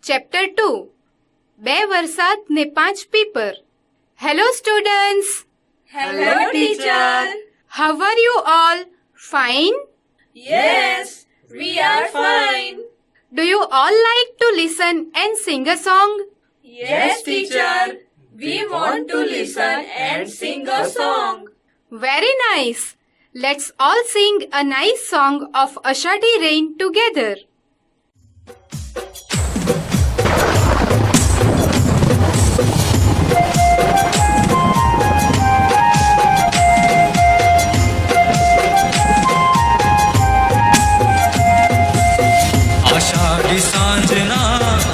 Chapter 2 બે વરસાદ ને 5 પીપર. Hello students. Hello, teacher. How are you all? Fine? Yes, we are fine. Do you all like to listen and sing a song? Yes, teacher. We want to listen and sing a song. Very nice. Let's all sing a nice song of Ashadi rain together. Ashadhi सांजना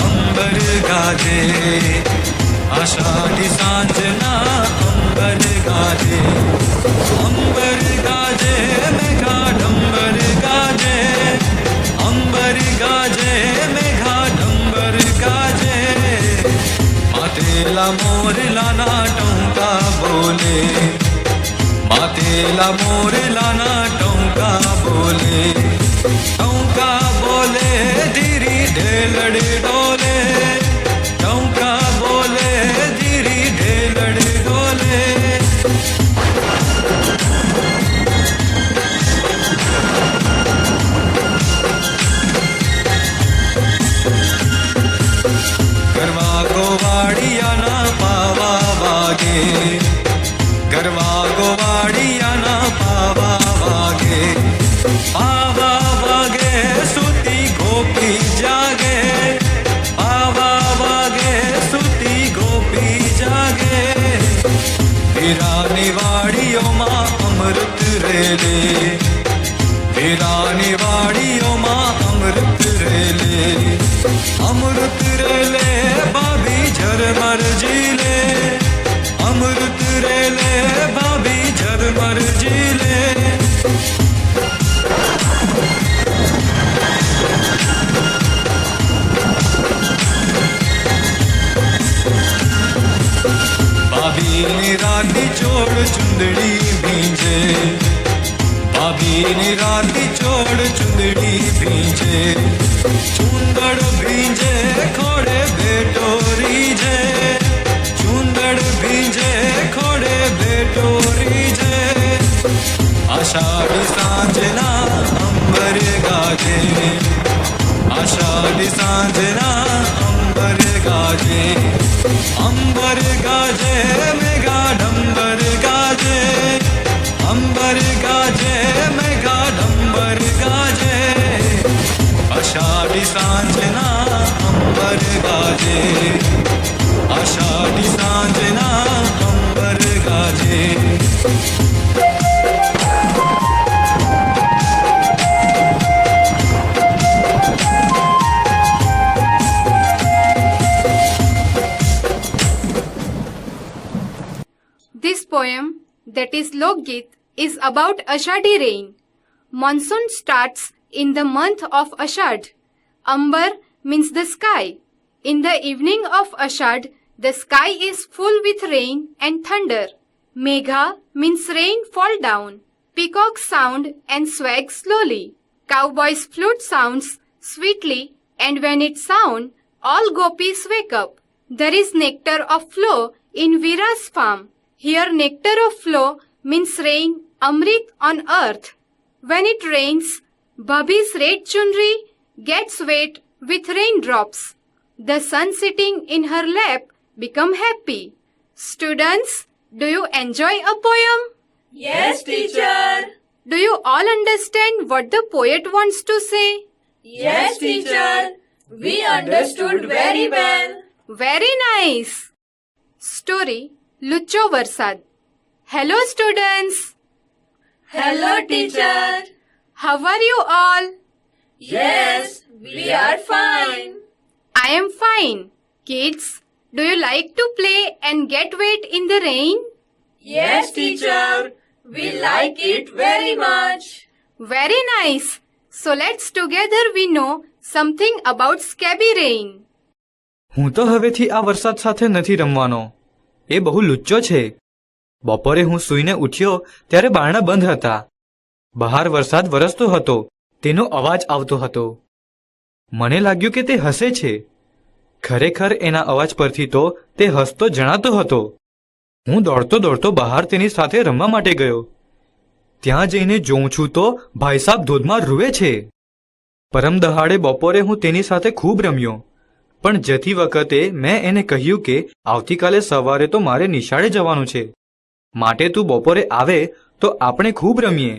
अंबर गाजे आषाढ़ी सांजना अंबर गाजे Megha dumber गाजे अंबर गाजे Megha dumber गाजे मातेला मोरला tonka बोले मातेला मोरला tonka बोले tonka बोले धीरी ढेलड़ डोले टोंका बोले धीरी ढेलड़ डोले गरवा गोवाड़िया ना पावा वागे गरवा गोवाड़िया ना पावा वागे पावा वागे सुती गोपी जागे पावा वागे सुती गोपी जागे वीरानी वाड़ियों माँ अमृत रेले वीरानी वाड़ियों माँ अमृत रेले भाभी झरमर जीले अमृत रेले भाभी झरमर जीले भाभी निराती छोड़ चुंदड़ी भींजे भाभी निराती छोड़ चुंदड़ी भींजे चुंदड़ भींजे खोड़े बेटो रीजे चुंदड़ भींजे खोड़े बेटो रीजे आषाढ़ी सांजना अंबर गाजे आषाढ़ी सांजना अंबर गाजे मेघा डंबर गाजे अंबर गाजे मेघा डंबर गाजे आषाढ़ी सांजना अंबर गाजे आषाढ़ी सांजना अंबर गाजे This poem, that is Lokgit, is about Ashadi rain. Monsoon starts in the month of Ashad. Ambar means the sky. In the evening of Ashad, the sky is full with rain and thunder. Megha means rain fall down. Peacocks sound and swag slowly. Cowboys' flute sounds sweetly, and when it sounds, all gopis wake up. There is nectar of flow in Veera's farm. Here nectar of flow means rain, Amrit on earth. When it rains, Bhabhi's red chunri gets wet with raindrops. The sun sitting in her lap become happy. Students, do you enjoy a poem? Yes, teacher. Do you all understand what the poet wants to say? Yes, teacher. We understood very well. Very nice. Story Lucho Varsad. Hello students. Hello, teacher. How are you all? Yes, we are fine. I am fine. Kids, do you like to play and get wet in the rain? Yes, teacher. We like it very much. Very nice. So let's together we know something about scabby rain. હું તો હવેથી આ વરસાદ સાથે નથી રમવાનો. એ બહુ લુચ્ચો છે. બપોરે હું સૂઈને ઉઠ્યો ત્યારે બારણા બંધ હતા. બહાર વરસાદ વરસતો હતો. તેનો અવાજ આવતો હતો. મને લાગ્યું કે તે હસે છે. ખરેખર એના અવાજ પરથી તો તે હસતો જણાતો હતો. હું દોડતો દોડતો બહાર તેની સાથે રમવા માટે ગયો. ત્યાં જઈને જોઉં છું તો ભાઈ સાહેબ ધોધમાં રૂવે છે. પરમ દહાડે બપોરે હું તેની સાથે ખૂબ રમ્યો, પણ જતી વખતે મેં એને કહ્યું કે આવતીકાલે સવારે તો મારે નિશાળે જવાનું છે, માટે તું બપોરે આવે તો આપણે ખૂબ રમીએ.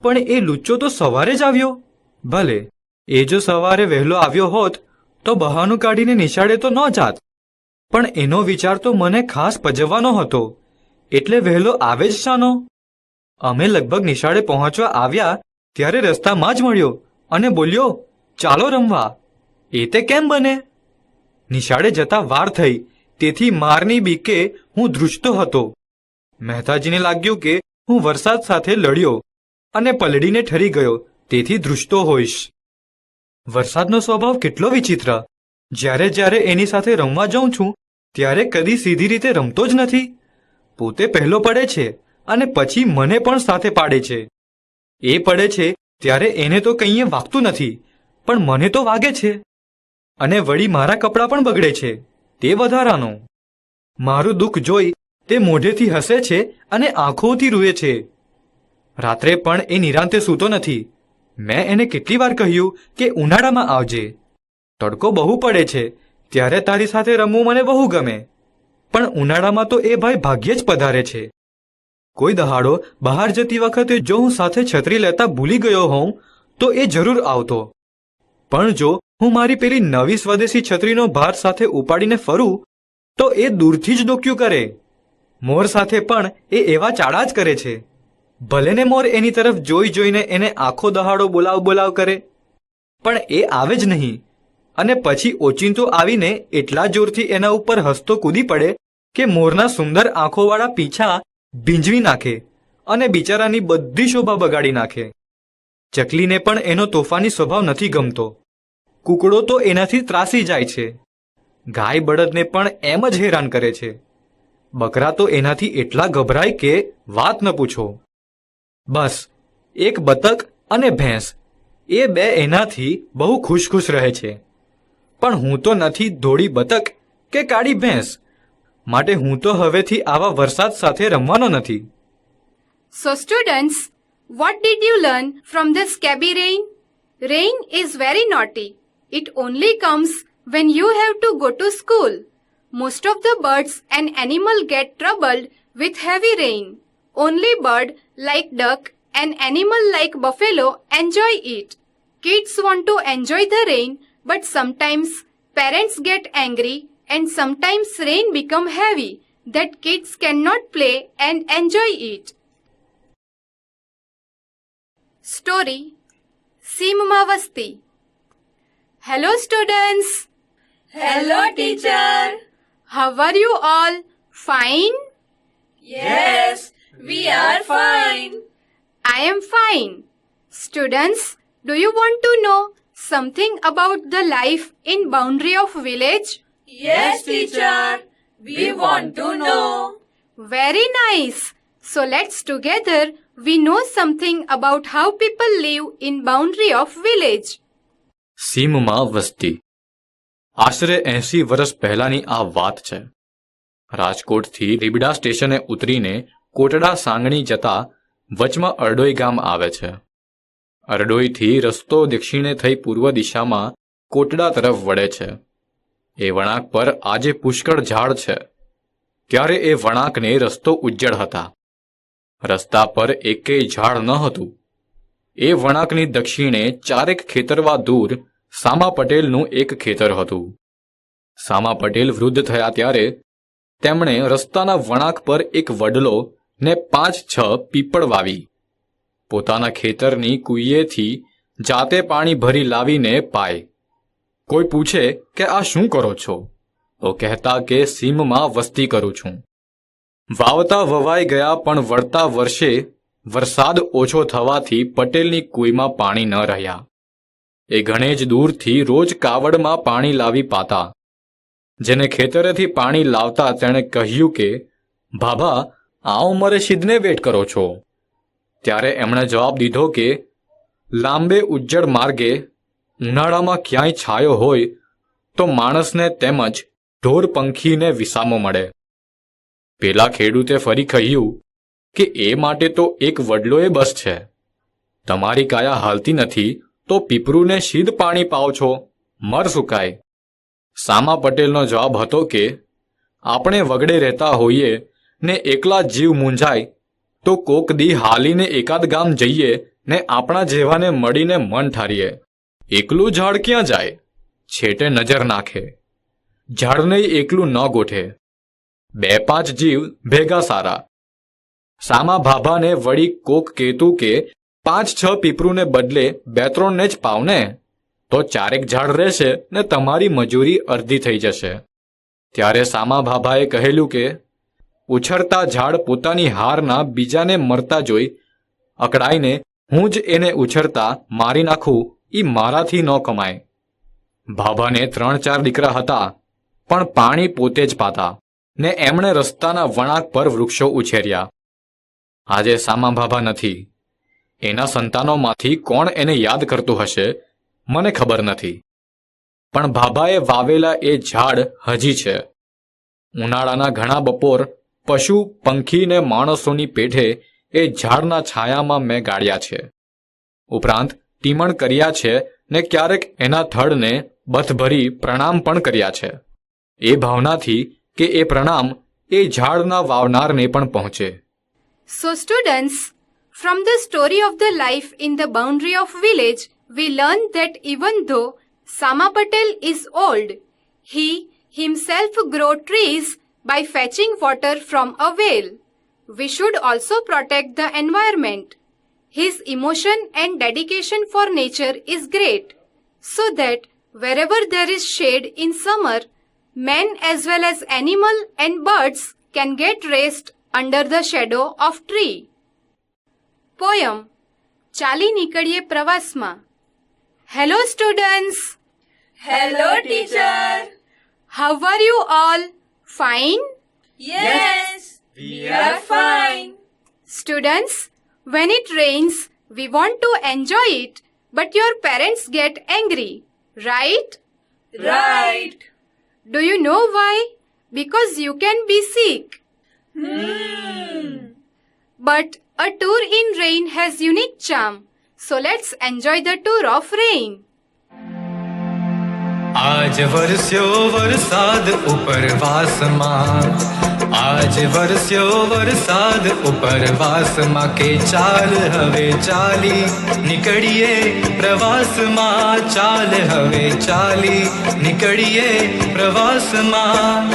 પણ એ લુચ્ચો તો સવારે જ આવ્યો. ભલે, એ જો સવારે વહેલો આવ્યો હોત તો બહાનું કાઢીને નિશાળે તો ન જાત, પણ એનો વિચાર તો મને ખાસ પજવવાનો હતો, એટલે વહેલો આવે જ શાનો? અમે લગભગ નિશાળે પહોંચવા આવ્યા ત્યારે રસ્તામાં જ મળ્યો અને બોલ્યો, ચાલો રમવા. એ તે કેમ બને? નિશાળે જતા વાર થઈ, તેથી મારની બીકે હું ધ્રુજતો હતો. મહેતાજીને લાગ્યું કે હું વરસાદ સાથે લડ્યો અને પલડીને ઠરી ગયો, તેથી ધ્રુજતો હોઈશ. વરસાદનો સ્વભાવ કેટલો વિચિત્ર! જ્યારે એની સાથે રમવા જાઉં છું ત્યારે કદી સીધી રીતે રમતો જ નથી. પોતે પહેલો પડે છે અને પછી મને પણ સાથે પાડે છે. એ પડે છે ત્યારે એને તો કંઈએ વાગતું નથી, પણ મને તો વાગે છે. અને વળી મારા કપડાં પણ બગડે છે, તે વધારાનો. મારું દુઃખ જોઈ તે મોઢેથી હસે છે અને આંખોથી રૂએ છે. રાત્રે પણ એ નિરાંતે સૂતો નથી. મેં એને કેટલી વાર કહ્યું કે ઉનાળામાં આવજે, તડકો બહુ પડે છે, ત્યારે તારી સાથે રમવું મને બહુ ગમે. પણ ઉનાળામાં તો એ ભાઈ ભાગ્યે જ પધારે છે. કોઈ દહાડો બહાર જતી વખતે જો હું સાથે છત્રી લેતા ભૂલી ગયો હોઉં તો એ જરૂર આવતો. પણ જો હું મારી પેલી નવી સ્વદેશી છત્રીનો ભાર સાથે ઉપાડીને ફરું તો એ દૂરથી જ ડોક્યું કરે. મોર સાથે પણ એ એવા ચાળા જ કરે છે. ભલે ને મોર એની તરફ જોઈ જોઈને એને આખો દહાડો બોલાવ બોલાવ કરે, પણ એ આવે જ નહીં. અને પછી ઓચિંતો આવીને એટલા જોરથી એના ઉપર હસતો કૂદી પડે કે મોરના સુંદર આંખોવાળા પીંછા ભીંજવી નાખે અને બિચારાની બધી શોભા બગાડી નાખે. ચકલીને પણ એનો તોફાની સ્વભાવ નથી ગમતો. કૂકડો તો એનાથી ત્રાસી જાય છે. ગાય બળદને પણ એમ જ હેરાન કરે છે. બકરા તો એનાથી એટલા ગભરાય કે વાત ન પૂછો. બસ એક બતક અને ભેંસ, એ બે એનાથી બહુ ખુશ રહે છે. પણ હું તો નથી ધોળી બતક કે કાળી ભેંસ, માટે હું તો હવેથી આવા વરસાદ સાથે રમવાનો નથી. So students, what did you learn from the scabby rain? Rain is very naughty. It only comes when you have to go to school. Most of the birds and animals get troubled with heavy rain. Only bird like duck and animal like buffalo enjoy it. Kids want to enjoy the rain, but sometimes parents get angry and sometimes rain become heavy that kids cannot play and enjoy it. Story Seemma Vasti. Hello students. Hello, teacher. How are you all? Fine? Yes, we are fine. I am fine. Students, do you want to know something about the life in boundary of village? Yes, teacher. We want to know. Very nice. So let's together we know something about how people live in boundary of village. સીમમાં વસ્તી. આશરે 80 વર્ષ પહેલાની આ વાત છે. રાજકોટથી રીબડા સ્ટેશને ઉતરીને કોટડા સાંગણી જતા વચમાં અરડોઈ ગામ આવે છે. અરડોઈથી રસ્તો દક્ષિણે થઈ પૂર્વ દિશામાં કોટડા તરફ વળે છે. એ વળાંક પર આજે પુષ્કળ ઝાડ છે. ત્યારે એ વળાંકને રસ્તો ઉજ્જડ હતા. રસ્તા પર એકેય ઝાડ ન હતું. એ વળાંકની દક્ષિણે ચારેક ખેતરવા દૂર સામા પટેલનું એક ખેતર હતું. સામા પટેલ વૃદ્ધ થયા ત્યારે તેમણે રસ્તાના વળાંક પર એક વડલો ને 5-6 પીપળ વાવી. પોતાના ખેતરની કુઈએથી જાતે પાણી ભરી લાવીને પાય. કોઈ પૂછે કે આ શું કરો છો તો કહેતા કે સીમમાં વસ્તી કરું છું. વાવતા વવાઈ ગયા, પણ વળતા વર્ષે વરસાદ ઓછો થવાથી પટેલની કુઈમાં પાણી ન રહ્યા. એ ઘણે જ દૂરથી રોજ કાવડમાં પાણી લાવી પાતા. જેને ખેતરેથી પાણી લાવતા તેણે કહ્યું કે ભાભા, આ ઉંમરે શીદને વેટ કરો છો? ત્યારે એમણે જવાબ દીધો કે લાંબે ઉજ્જડ માર્ગે ઉનાળામાં ક્યાંય છાયો હોય તો માણસને તેમજ ઢોર પંખીને વિસામો મળે. પેલા ખેડૂતે ફરી કહ્યું કે એ માટે તો એક વડલો એ બસ છે. તમારી કાયા હાલતી નથી તો પીપરુને શીદ પાણી પાવ છો, મર સુકાય. સામા પટેલનો જવાબ હતો કે આપણે વગડે રહેતા હોઈએ ને એકલા જીવ મૂંઝાય તો કોક દી હાલીને એકાદ ગામ જઈએ ને આપણા જેવાને મળીને મન ઠારીએ. એકલું ઝાડ ક્યાં જાય? છેટે નજર નાખે. ઝાડને એકલું ન ગોઠે. 2-5 જીવ ભેગા સારા. સામા ભાભાને વળી કોક કહેતું કે 5-6 પીપરુને બદલે 2-3 ને જ પાવને, તો 4 ઝાડ રહેશે ને તમારી મજૂરી અડધી થઈ જશે. ત્યારે સામા ભાભાએ કહેલું કે ઉછળતા ઝાડ પોતાની હારના બીજાને મરતા જોઈ અકળાઈને હું જ એને ઉછળતા મારી નાખું, ઈ મારાથી ન કમાય. ભાભાને 3-4 દીકરા હતા, પણ પાણી પોતે જ પાતા ને એમણે રસ્તાના વળાંક પર વૃક્ષો ઉછેર્યા. આજે સામા ભાભા નથી. એના સંતાનોમાંથી કોણ એને યાદ કરતું હશે મને ખબર નથી, પણ ભાભાએ વાવેલા એ ઝાડ હજી છે. ઉનાળાના ઘણા બપોર પશુ પંખી ને માણસોની પેઠે એ ઝાડના છાયામાં મેં ગાળ્યા છે. ઉપરાંત ટીમણ કર્યા છે ને ક્યારેક એના થડને બથભરી પ્રણામ પણ કર્યા છે, એ ભાવનાથી કે એ પ્રણામ એ ઝાડના વાવનારને પણ પહોંચે. So students, from the story of the life in the boundary of village, we learn that even though Sama Patel is old, he himself grow trees by fetching water from a well. We should also protect the environment. His emotion and dedication for nature is great, so that wherever there is shade in summer, men as well as animal and birds can get rest under the shadow of tree. Poem ચાલી નીકળીએ પ્રવાસમાં. Hello students. Hello, teacher. How are you all? Fine? Yes, we are fine. Students, when it rains, we want to enjoy it, but your parents get angry, right? Right. Do you know why? Because you can be sick. But a tour in rain has unique charm, so let's enjoy the tour of rain. આજ વરસ્યો વરસાદ ઉપરવાસમાં, આજ વરસ્યો વરસાદ ઉપરવાસમાં, કે ચાલ હવે ચાલી નીકળીએ પ્રવાસમાં, ચાલ હવે ચાલી નીકળીએ પ્રવાસમાં.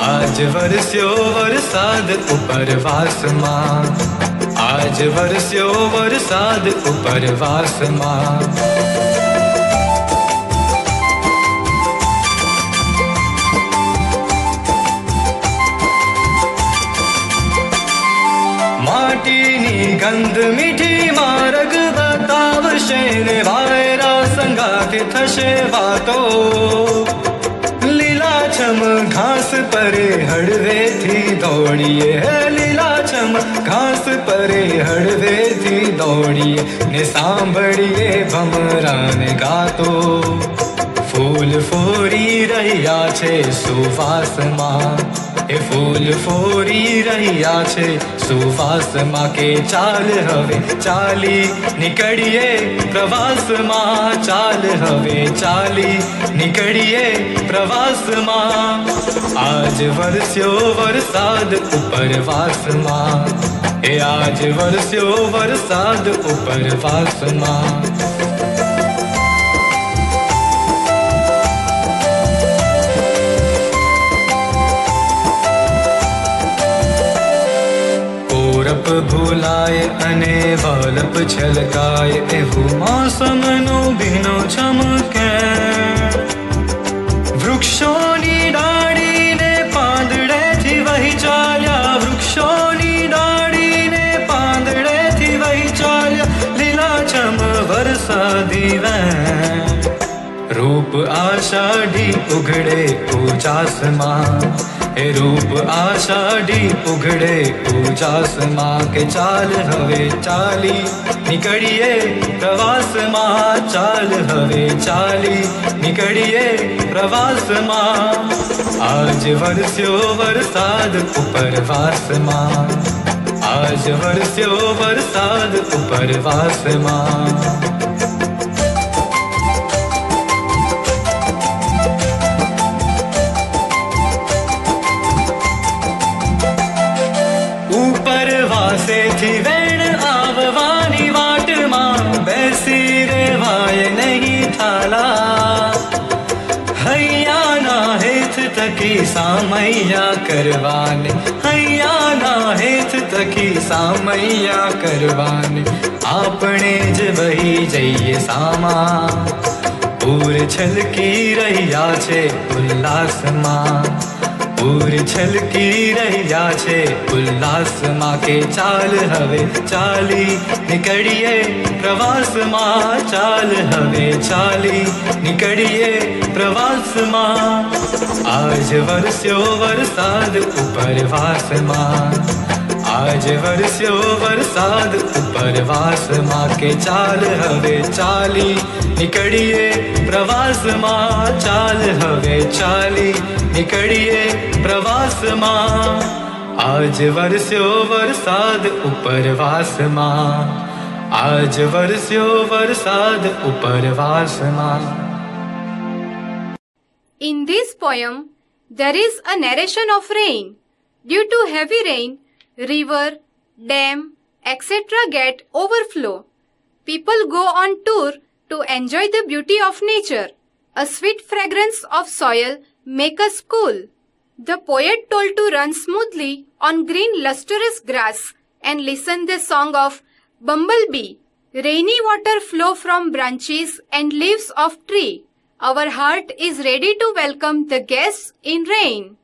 આજ વરસ્યો વરસાદ ઉપરવાસમાં, આજ વરસ્યો વરસાદ ઉપરવાસમાં. માટીની ગંધ મીઠી માર્ગ બતાવશે ને વાયરા સંગાથે થશે વાતો. લીલાછમ ઘાસ પરે હળવેથી દોડીએ, લીલાછમ ઘાસ પરે હળવેથી દોડીએ ને સાંભળીએ ભમરાને ગાતો. ફૂલ ફોરી રહ્યા છે સુવાસમાં, એ ફૂલ ફોરી રહ્યા છે સુવાસમાં, કે ચાલ હવે ચાલી નીકળીએ પ્રવાસમાં, ચાલ હવે ચાલી નીકળીએ પ્રવાસમાં. આજ વરસ્યો વરસાદ ઉપરવાસમાં, એ આજ વરસ્યો વરસાદ ઉપરવાસમાં. ભૂલાય અને વલપ છલકાય એવું મોસમનો ભીનો ચમકે. વૃક્ષોની ડાળીને પાંદડેથી વહી ચાલ્યા, વૃક્ષોની ડાળીને પાંદડેથી વહી ચાલ્યા લીલાછમ વરસાદી વેણ. रूप आषाढ़ी उघड़े उजासमां हे रूप आषाढ़ी उघड़े उजासमां के चाल हवे चाली નીકળીએ પ્રવાસમાં ચાલ હવે ચાલી નીકળીએ પ્રવાસમાં આજ વરસ્યો વરસાદ ઉપરવાસમાં આજ વરસ્યો વરસાદ ઉપરવાસમાં ઉપરવાસેથી વેણ આવવાની વાટમાં બેસી રેવાય નહીં થાલા હૈયાના હેત તકી સામૈયા કરવાને હૈયાના હેત તકી સામૈયા કરવાને આપણે જ વહી જઈએ સામા પૂર છલકી રહ્યા છે ઉલ્લાસમાં પૂર છલકી રહ્યા છે ઉલ્લાસમાં કે ચાલ હવે ચાલી નીકળીએ પ્રવાસમાં ચાલ હવે ચાલી નીકળીએ પ્રવાસમાં આજ વરસ્યો વરસાદ ઉપરવાસમાં આજ વરસ્યો વરસાદ ઉપરવાસમાં કે ચાલ હવે ચાલી નીકળીએ પ્રવાસમાં ચાલ હવે ચાલી નીકળીએ પ્રવાસમાં આજ વરસ્યો વરસાદ ઉપરવાસમાં આજ વરસ્યો વરસાદ ઉપરવાસમાં. In this poem, there is a narration of rain. Due to heavy rain, river, dam, etc. get overflow. People go on tour to enjoy the beauty of nature. A sweet fragrance of soil make us cool. The poet told to run smoothly on green lustrous grass and listen the song of bumblebee. Rainy water flow from branches and leaves of tree. Our heart is ready to welcome the guests in rain.